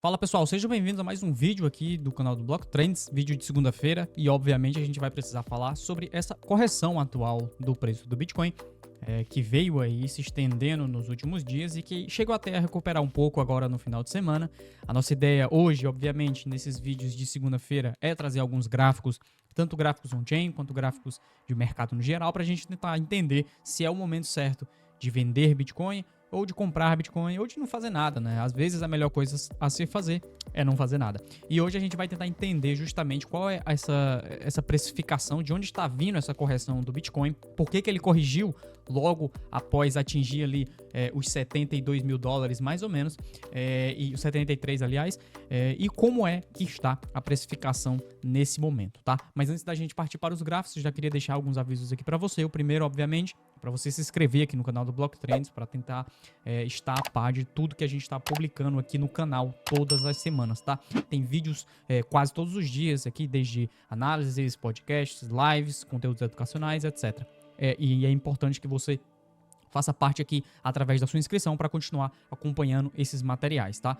Fala pessoal, sejam bem-vindos a mais um vídeo aqui do canal do Block Trends, vídeo de segunda-feira, e obviamente a gente vai precisar falar sobre essa correção atual do preço do Bitcoin, que veio aí se estendendo nos últimos dias e que chegou até a recuperar um pouco agora no final de semana. A nossa ideia hoje, obviamente, nesses vídeos de segunda-feira é trazer alguns gráficos, tanto gráficos on-chain quanto gráficos de mercado no geral, para a gente tentar entender se é o momento certo de vender Bitcoin ou de comprar Bitcoin, ou de não fazer nada, né? Às vezes a melhor coisa a se fazer é não fazer nada. E hoje a gente vai tentar entender justamente qual é essa precificação, de onde está vindo essa correção do Bitcoin, por que ele corrigiu logo após atingir ali os 72 mil dólares mais ou menos, e os 73 aliás, e como é que está a precificação nesse momento, tá? Mas antes da gente partir para os gráficos, eu já queria deixar alguns avisos aqui para você. O primeiro, obviamente, para você se inscrever aqui no canal do Block Trends, para tentar estar a par de tudo que a gente está publicando aqui no canal todas as semanas, tá? Tem vídeos quase todos os dias aqui, desde análises, podcasts, lives, conteúdos educacionais, etc. E é importante que você faça parte aqui através da sua inscrição para continuar acompanhando esses materiais, tá?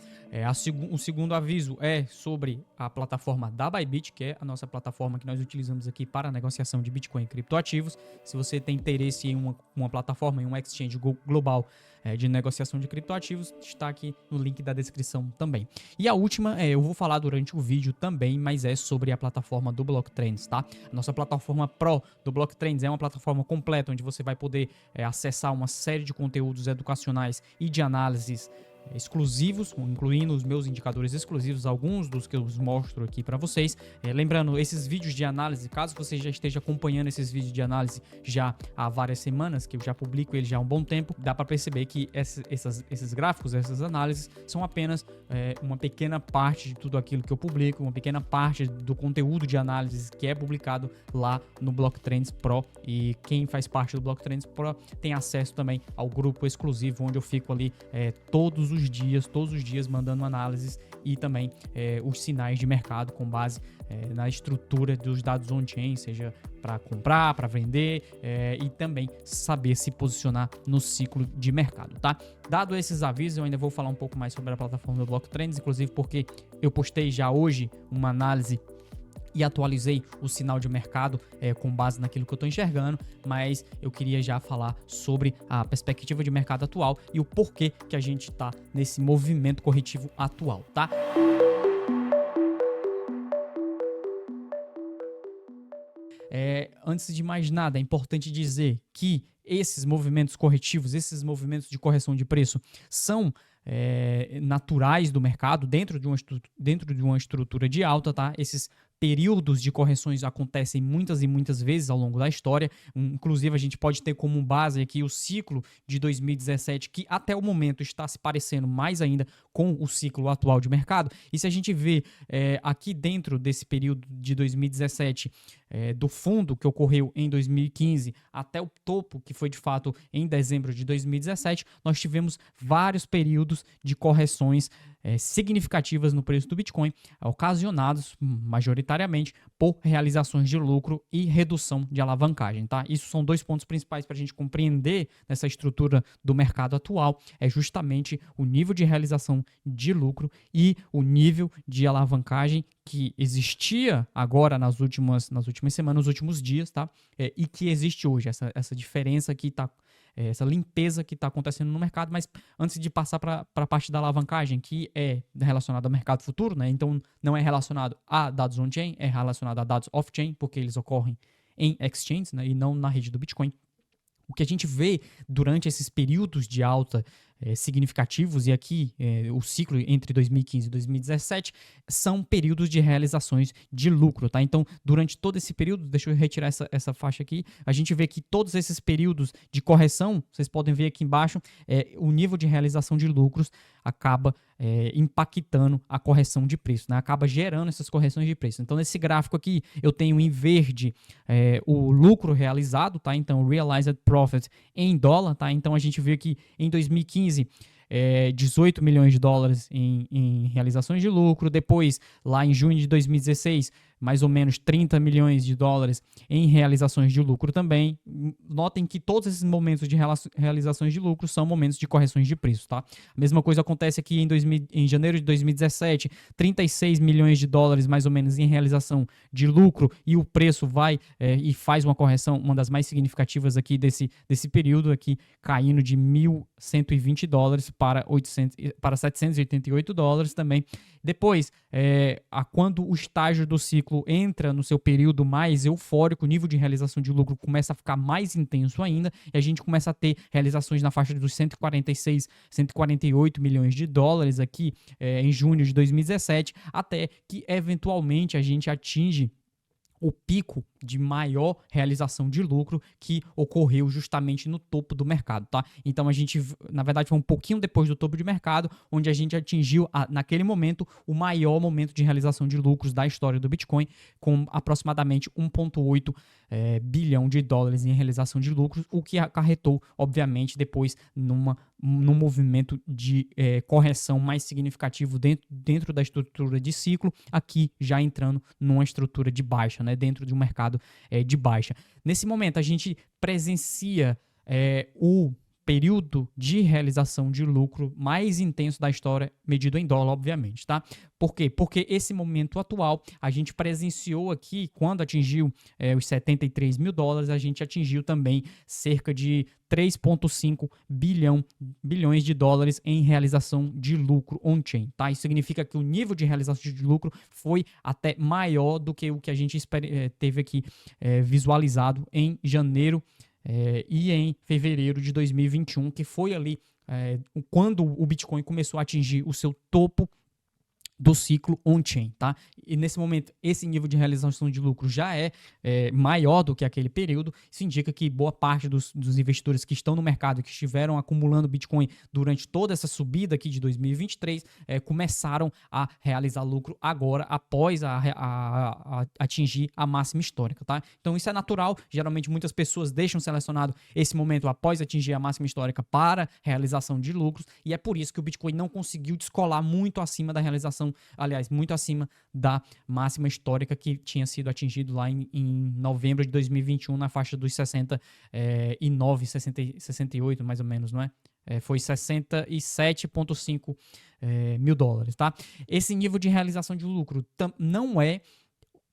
O segundo aviso é sobre a plataforma da Bybit, que é a nossa plataforma que nós utilizamos aqui para a negociação de Bitcoin e criptoativos. Se você tem interesse em uma plataforma, em um exchange global de negociação de criptoativos, está aqui no link da descrição também. E a última, eu vou falar durante o vídeo também, mas é sobre a plataforma do Block Trends, tá? A nossa plataforma Pro do Block Trends é uma plataforma completa onde você vai poder acessar uma série de conteúdos educacionais e de análises exclusivos, incluindo os meus indicadores exclusivos, alguns dos que eu mostro aqui para vocês. Lembrando, esses vídeos de análise, caso você já esteja acompanhando esses vídeos de análise já há várias semanas, que eu já publico ele já há um bom tempo, dá para perceber que esses gráficos, essas análises, são apenas uma pequena parte de tudo aquilo que eu publico, uma pequena parte do conteúdo de análise que é publicado lá no Block Trends Pro. E quem faz parte do Block Trends Pro tem acesso também ao grupo exclusivo, onde eu fico ali todos os dias mandando análises e também os sinais de mercado com base na estrutura dos dados on-chain, seja para comprar, para vender e também saber se posicionar no ciclo de mercado, tá? Dado esses avisos, eu ainda vou falar um pouco mais sobre a plataforma do Block Trends, inclusive porque eu postei já hoje uma análise e atualizei o sinal de mercado com base naquilo que eu estou enxergando, mas eu queria já falar sobre a perspectiva de mercado atual e o porquê que a gente está nesse movimento corretivo atual, tá? Antes de mais nada, é importante dizer que esses movimentos corretivos, esses movimentos de correção de preço são naturais do mercado dentro de uma estrutura de alta, tá? Esses períodos de correções acontecem muitas e muitas vezes ao longo da história. Inclusive, a gente pode ter como base aqui o ciclo de 2017, que até o momento está se parecendo mais ainda com o ciclo atual de mercado. E se a gente vê aqui dentro desse período de 2017, do fundo que ocorreu em 2015 até o topo, que foi de fato em dezembro de 2017, nós tivemos vários períodos de correções significativas no preço do Bitcoin, ocasionados majoritariamente por realizações de lucro e redução de alavancagem, tá? Isso são dois pontos principais para a gente compreender nessa estrutura do mercado atual, é justamente o nível de realização de lucro e o nível de alavancagem que existia agora nas últimas semanas, nos últimos dias, tá? E que existe hoje, essa diferença que está, essa limpeza que está acontecendo no mercado. Mas antes de passar para a parte da alavancagem, que é relacionada ao mercado futuro, né? Então não é relacionado a dados on-chain, é relacionado a dados off-chain, porque eles ocorrem em exchanges, né? E não na rede do Bitcoin. O que a gente vê durante esses períodos de alta significativos, e aqui o ciclo entre 2015 e 2017, são períodos de realizações de lucro, tá? Então, durante todo esse período, deixa eu retirar essa faixa aqui, a gente vê que todos esses períodos de correção, vocês podem ver aqui embaixo, o nível de realização de lucros acaba impactando a correção de preço, né? Acaba gerando essas correções de preço. Então, nesse gráfico aqui, eu tenho em verde o lucro realizado, tá? Então, Realized Profit em dólar, tá? Então, a gente vê que em 2015, 18 milhões de dólares em realizações de lucro. Depois, lá em junho de 2016, mais ou menos 30 milhões de dólares em realizações de lucro também. Notem que todos esses momentos de realizações de lucro são momentos de correções de preço, tá? A mesma coisa acontece aqui em janeiro de 2017, 36 milhões de dólares mais ou menos em realização de lucro, e o preço vai e faz uma correção, uma das mais significativas aqui desse período aqui, caindo de 1.120 dólares para 788 dólares também. Depois, quando o estágio do ciclo entra no seu período mais eufórico, o nível de realização de lucro começa a ficar mais intenso ainda, e a gente começa a ter realizações na faixa dos 146, 148 milhões de dólares aqui em junho de 2017, até que eventualmente a gente atinge o pico de maior realização de lucro que ocorreu justamente no topo do mercado, tá? Então a gente, na verdade, foi um pouquinho depois do topo de mercado, onde a gente atingiu, naquele momento, o maior momento de realização de lucros da história do Bitcoin, com aproximadamente 1,8 bilhão de dólares em realização de lucros, o que acarretou, obviamente, depois num movimento de correção mais significativo dentro da estrutura de ciclo, aqui já entrando numa estrutura de baixa, né, dentro de um mercado de baixa. Nesse momento, a gente presencia o período de realização de lucro mais intenso da história, medido em dólar, obviamente, tá? Por quê? Porque esse momento atual, a gente presenciou aqui, quando atingiu os 73 mil dólares, a gente atingiu também cerca de 3,5 bilhões de dólares em realização de lucro on-chain, tá? Isso significa que o nível de realização de lucro foi até maior do que o que a gente teve aqui visualizado em janeiro e em fevereiro de 2021, que foi ali quando o Bitcoin começou a atingir o seu topo do ciclo on-chain, tá? E nesse momento, esse nível de realização de lucro já é maior do que aquele período. Isso indica que boa parte dos investidores que estão no mercado, que estiveram acumulando Bitcoin durante toda essa subida aqui de 2023, começaram a realizar lucro agora, após atingir a máxima histórica, tá? Então isso é natural. Geralmente muitas pessoas deixam selecionado esse momento após atingir a máxima histórica para realização de lucros, e é por isso que o Bitcoin não conseguiu descolar muito acima da realização, aliás, muito acima da máxima histórica que tinha sido atingido lá em novembro de 2021, na faixa dos 69, 68 mais ou menos, não é? Foi 67,5 mil dólares, tá? Esse nível de realização de lucro não é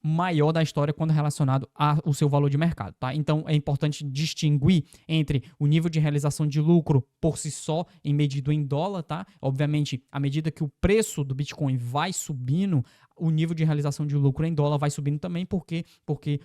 maior da história quando relacionado ao seu valor de mercado, tá? Então é importante distinguir entre o nível de realização de lucro por si só, medido em dólar, tá? Obviamente, à medida que o preço do Bitcoin vai subindo, o nível de realização de lucro em dólar vai subindo também, porque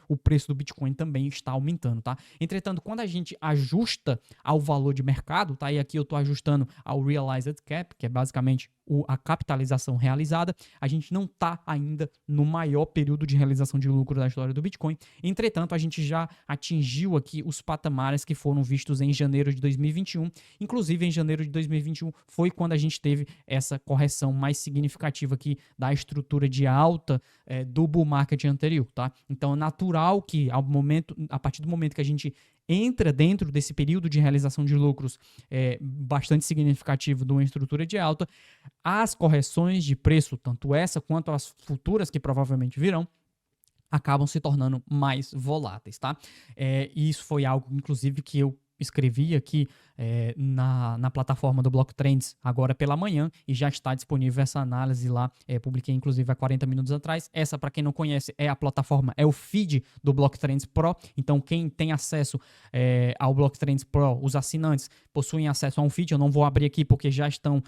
o preço do Bitcoin também está aumentando, tá? Entretanto, quando a gente ajusta ao valor de mercado, tá? E aqui eu estou ajustando ao Realized Cap, que é basicamente a capitalização realizada, a gente não está ainda no maior período de realização de lucro da história do Bitcoin. Entretanto, a gente já atingiu aqui os patamares que foram vistos em janeiro de 2021. Inclusive, em janeiro de 2021 foi quando a gente teve essa correção mais significativa aqui da estrutura de alta do bull market anterior, tá? Então, é natural que a partir do momento que a gente entra dentro desse período de realização de lucros bastante significativo de uma estrutura de alta, as correções de preço, tanto essa quanto as futuras que provavelmente virão, acabam se tornando mais voláteis, tá? E isso foi algo, inclusive, que eu escrevi aqui na plataforma do Block Trends agora pela manhã, e já está disponível essa análise lá, publiquei inclusive há 40 minutos atrás. Essa, para quem não conhece, é a plataforma, é o feed do Block Trends Pro. Então quem tem acesso ao Block Trends Pro, os assinantes possuem acesso a um feed. Eu não vou abrir aqui porque já estão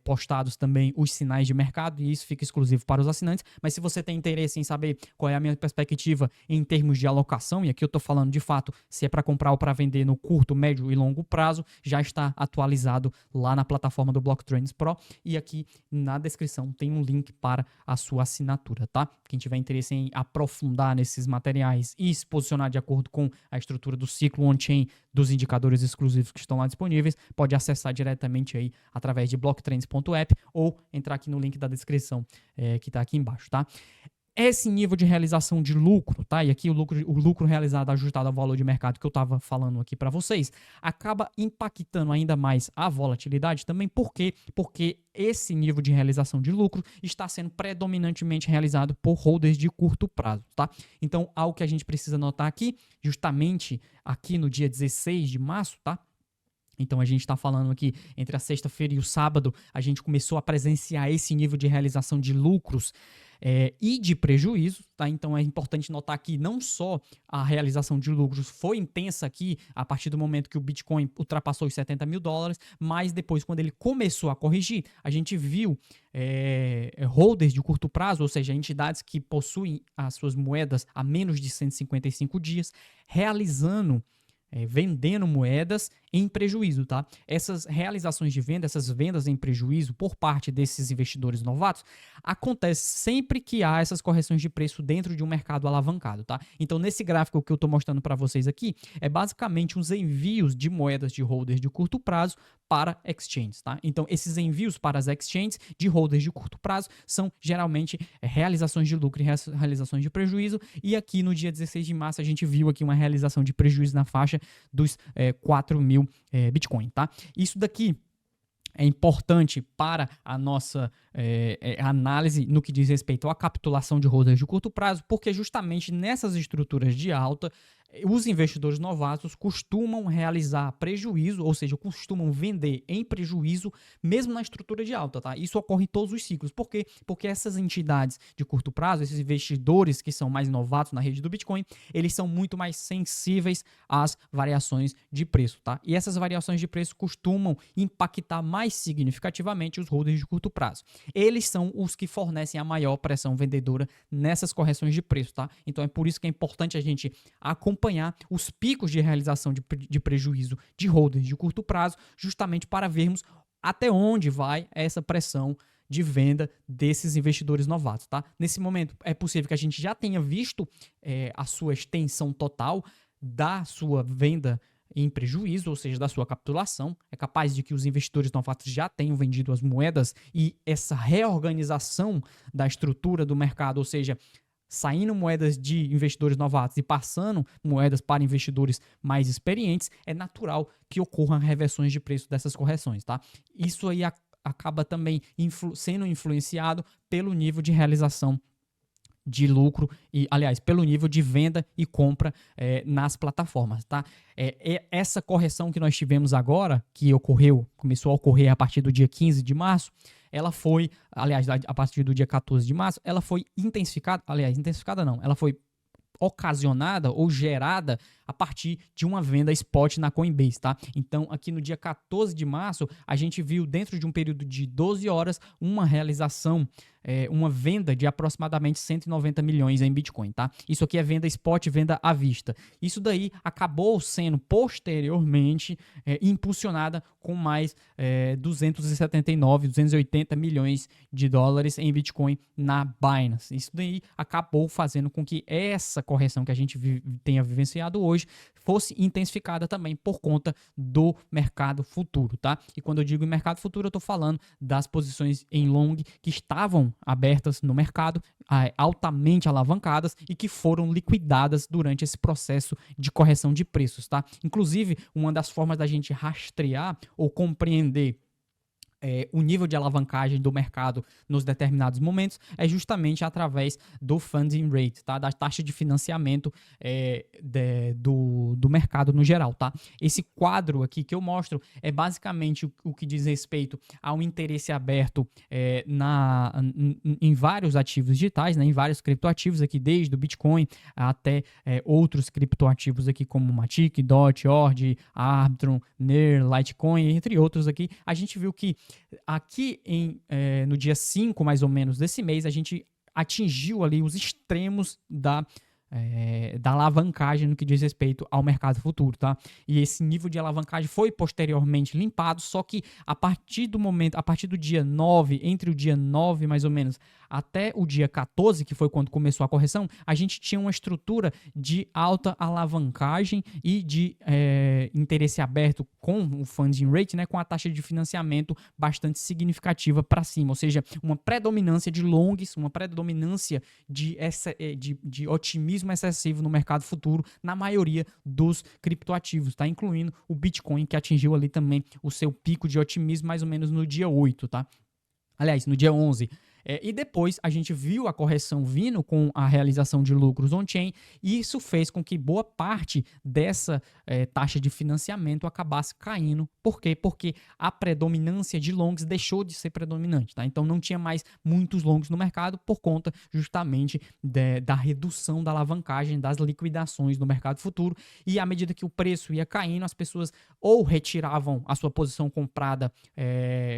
postados também os sinais de mercado, e isso fica exclusivo para os assinantes. Mas se você tem interesse em saber qual é a minha perspectiva em termos de alocação, e aqui eu estou falando de fato se é para comprar ou para vender no curto, médio e longo prazo, já está atualizado lá na plataforma do Block Trends Pro, e aqui na descrição tem um link para a sua assinatura, tá? Quem tiver interesse em aprofundar nesses materiais e se posicionar de acordo com a estrutura do ciclo on-chain dos indicadores exclusivos que estão lá disponíveis, pode acessar diretamente aí através de blocktrends.app ou entrar aqui no link da descrição que está aqui embaixo, tá? esse nível de realização de lucro, tá? E aqui o lucro realizado ajustado ao valor de mercado que eu estava falando aqui para vocês, acaba impactando ainda mais a volatilidade também. Por quê? Porque esse nível de realização de lucro está sendo predominantemente realizado por holders de curto prazo, tá? Então, algo que a gente precisa notar aqui, justamente aqui no dia 16 de março, tá? Então, a gente está falando aqui entre a sexta-feira e o sábado, a gente começou a presenciar esse nível de realização de lucros e de prejuízos, tá? Então, é importante notar que não só a realização de lucros foi intensa aqui a partir do momento que o Bitcoin ultrapassou os $70 mil, mas depois, quando ele começou a corrigir, a gente viu holders de curto prazo, ou seja, entidades que possuem as suas moedas a menos de 155 dias, realizando vendendo moedas em prejuízo, tá? Essas realizações de venda, essas vendas em prejuízo por parte desses investidores novatos, acontece sempre que há essas correções de preço dentro de um mercado alavancado, tá? Então, nesse gráfico que eu estou mostrando para vocês aqui, é basicamente os envios de moedas de holders de curto prazo para exchanges, tá? Então, esses envios para as exchanges de holders de curto prazo são geralmente realizações de lucro e realizações de prejuízo, e aqui no dia 16 de março a gente viu aqui uma realização de prejuízo na faixa dos 4 mil Bitcoin, tá? Isso daqui é importante para a nossa análise no que diz respeito à capitulação de holders de curto prazo, porque justamente nessas estruturas de alta, os investidores novatos costumam realizar prejuízo, ou seja, costumam vender em prejuízo mesmo na estrutura de alta, tá? Isso ocorre em todos os ciclos. Por quê? Porque essas entidades de curto prazo, esses investidores que são mais novatos na rede do Bitcoin, eles são muito mais sensíveis às variações de preço, tá? E essas variações de preço costumam impactar mais significativamente os holders de curto prazo. Eles são os que fornecem a maior pressão vendedora nessas correções de preço, tá? Então é por isso que é importante a gente acompanhar os picos de realização de prejuízo de holders de curto prazo, justamente para vermos até onde vai essa pressão de venda desses investidores novatos, tá? Nesse momento, é possível que a gente já tenha visto a sua extensão total da sua venda em prejuízo, ou seja, da sua capitulação. É capaz de que os investidores novatos já tenham vendido as moedas e essa reorganização da estrutura do mercado, ou seja, saindo moedas de investidores novatos e passando moedas para investidores mais experientes, é natural que ocorram reversões de preço dessas correções, tá? Isso aí acaba também sendo influenciado pelo nível de realização de lucro e, aliás, pelo nível de venda e compra nas plataformas, tá? Essa correção que nós tivemos agora, que começou a ocorrer a partir do dia 15 de março, ela foi, aliás, a partir do dia 14 de março, ela foi intensificada não, ela foi ocasionada ou gerada a partir de uma venda spot na Coinbase, tá? Então, aqui no dia 14 de março, a gente viu dentro de um período de 12 horas uma realização, uma venda de aproximadamente 190 milhões em Bitcoin, tá? Isso aqui é venda spot, venda à vista. Isso daí acabou sendo posteriormente impulsionada com mais 280 milhões de dólares em Bitcoin na Binance. Isso daí acabou fazendo com que essa correção que a gente tenha vivenciado hoje fosse intensificada também por conta do mercado futuro, tá? E quando eu digo em mercado futuro, eu estou falando das posições em long que estavam abertas no mercado, altamente alavancadas e que foram liquidadas durante esse processo de correção de preços, tá? Inclusive, uma das formas da gente rastrear ou compreender o nível de alavancagem do mercado nos determinados momentos é justamente através do funding rate, tá? Da taxa de financiamento do mercado no geral, tá? Esse quadro aqui que eu mostro é basicamente o que diz respeito ao interesse aberto em vários ativos digitais, né? Em vários criptoativos aqui, desde o Bitcoin até outros criptoativos aqui como Matic, DOT, ORD, Arbitrum, NER, Litecoin, entre outros aqui. A gente viu que aqui no dia 5, mais ou menos, desse mês, a gente atingiu ali os extremos da da alavancagem no que diz respeito ao mercado futuro, tá? E esse nível de alavancagem foi posteriormente limpado, só que a partir do dia 9, entre o dia 9 mais ou menos, até o dia 14, que foi quando começou a correção, a gente tinha uma estrutura de alta alavancagem e de interesse aberto com o funding rate, né, com a taxa de financiamento bastante significativa para cima, ou seja, uma predominância de longs, uma predominância de otimismo excessivo no mercado futuro na maioria dos criptoativos, tá? Incluindo o Bitcoin, que atingiu ali também o seu pico de otimismo mais ou menos no dia 8, tá? Aliás, no dia 11. E depois a gente viu a correção vindo com a realização de lucros on-chain, e isso fez com que boa parte dessa taxa de financiamento acabasse caindo. Por quê? Porque a predominância de longs deixou de ser predominante, tá? Então não tinha mais muitos longs no mercado por conta justamente da redução da alavancagem, das liquidações no mercado futuro, e à medida que o preço ia caindo, as pessoas ou retiravam a sua posição comprada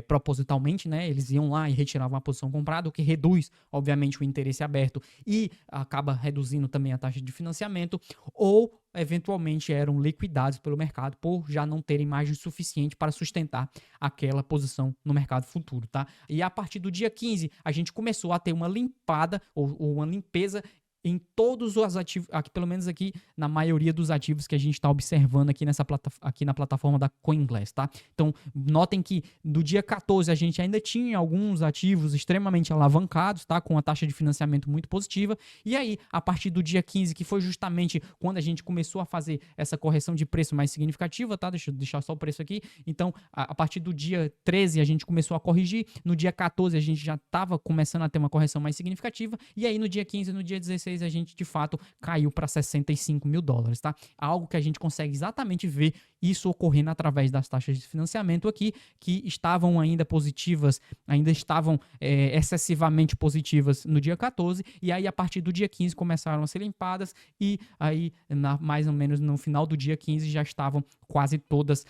propositalmente, né? Eles iam lá e retiravam a posição comprada, o que reduz, obviamente, o interesse aberto e acaba reduzindo também a taxa de financiamento, ou eventualmente eram liquidados pelo mercado por já não terem margem suficiente para sustentar aquela posição no mercado futuro, tá? E a partir do dia 15, a gente começou a ter uma limpada ou uma limpeza em todos os ativos, aqui, pelo menos aqui na maioria dos ativos que a gente está observando aqui na plataforma da CoinGlass, tá? Então, notem que no dia 14 a gente ainda tinha alguns ativos extremamente alavancados, tá? Com a taxa de financiamento muito positiva, e aí, a partir do dia 15, que foi justamente quando a gente começou a fazer essa correção de preço mais significativa, tá? Deixa eu deixar só o preço aqui. Então, a partir do dia 13 a gente começou a corrigir, no dia 14 a gente já estava começando a ter uma correção mais significativa, e aí no dia 15 e no dia 16 a gente de fato caiu para $65 mil, tá? Algo que a gente consegue exatamente ver isso ocorrendo através das taxas de financiamento aqui, que estavam ainda positivas, ainda estavam excessivamente positivas no dia 14, e aí a partir do dia 15 começaram a ser limpadas, e aí mais ou menos no final do dia 15 já estavam quase todas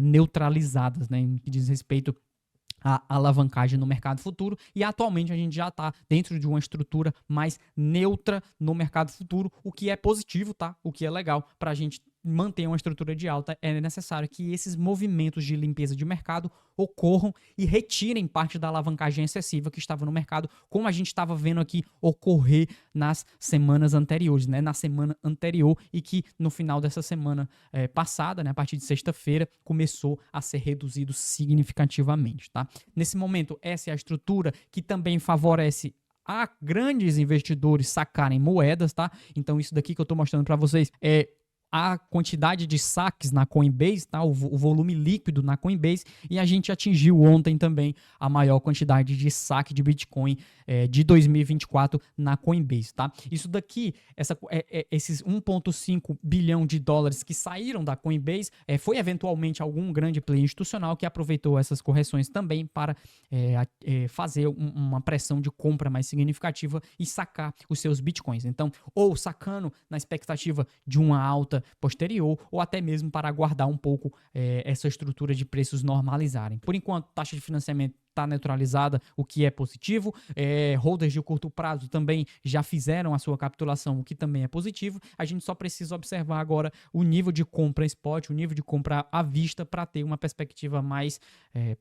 neutralizadas, né, em que diz respeito a alavancagem no mercado futuro, e atualmente a gente já está dentro de uma estrutura mais neutra no mercado futuro, o que é positivo, tá? O que é legal para a gente manter uma estrutura de alta. É necessário que esses movimentos de limpeza de mercado ocorram e retirem parte da alavancagem excessiva que estava no mercado, como a gente estava vendo aqui ocorrer nas semanas anteriores, né? Na semana anterior, e que no final dessa semana passada, né? A partir de sexta-feira, começou a ser reduzido significativamente, tá? Nesse momento, essa é a estrutura que também favorece a grandes investidores sacarem moedas, tá? Então isso daqui que eu estou mostrando para vocês é a quantidade de saques na Coinbase, tá? O volume líquido na Coinbase, e a gente atingiu ontem também a maior quantidade de saque de Bitcoin de 2024 na Coinbase, tá? Isso daqui, esses 1,5 bilhão de dólares que saíram da Coinbase, foi eventualmente algum grande player institucional que aproveitou essas correções também para fazer uma pressão de compra mais significativa e sacar os seus Bitcoins. Então, ou sacando na expectativa de uma alta posterior, ou até mesmo para aguardar um pouco essa estrutura de preços normalizarem. Por enquanto, taxa de financiamento está neutralizada, o que é positivo. Holders de curto prazo também já fizeram a sua capitulação, o que também é positivo. A gente só precisa observar agora o nível de compra spot, o nível de compra à vista, para ter uma perspectiva mais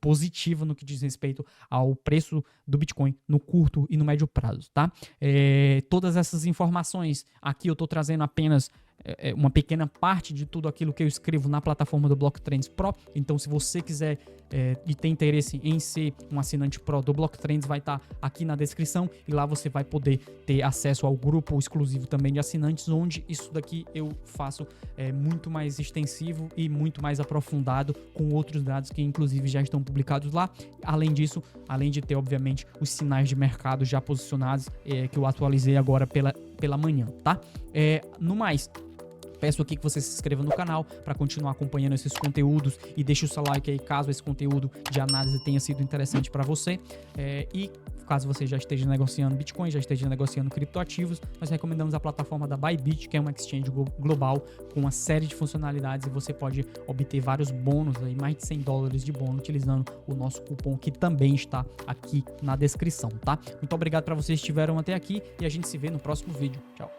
positiva no que diz respeito ao preço do Bitcoin no curto e no médio prazo, tá? Todas essas informações aqui eu estou trazendo apenas uma pequena parte de tudo aquilo que eu escrevo na plataforma do Blocktrends Pro. Então, se você quiser e tem interesse em ser um assinante Pro do Blocktrends, vai estar aqui na descrição, e lá você vai poder ter acesso ao grupo exclusivo também de assinantes, onde isso daqui eu faço muito mais extensivo e muito mais aprofundado, com outros dados que inclusive já estão publicados lá. Além disso, além de ter obviamente os sinais de mercado já posicionados, que eu atualizei agora pela manhã, tá? No mais, peço aqui que você se inscreva no canal para continuar acompanhando esses conteúdos, e deixe o seu like aí caso esse conteúdo de análise tenha sido interessante para você. E caso você já esteja negociando Bitcoin, já esteja negociando criptoativos, nós recomendamos a plataforma da Bybit, que é uma exchange global com uma série de funcionalidades, e você pode obter vários bônus, aí, mais de $100 de bônus, utilizando o nosso cupom, que também está aqui na descrição, tá? Muito obrigado para vocês que estiveram até aqui, e a gente se vê no próximo vídeo. Tchau!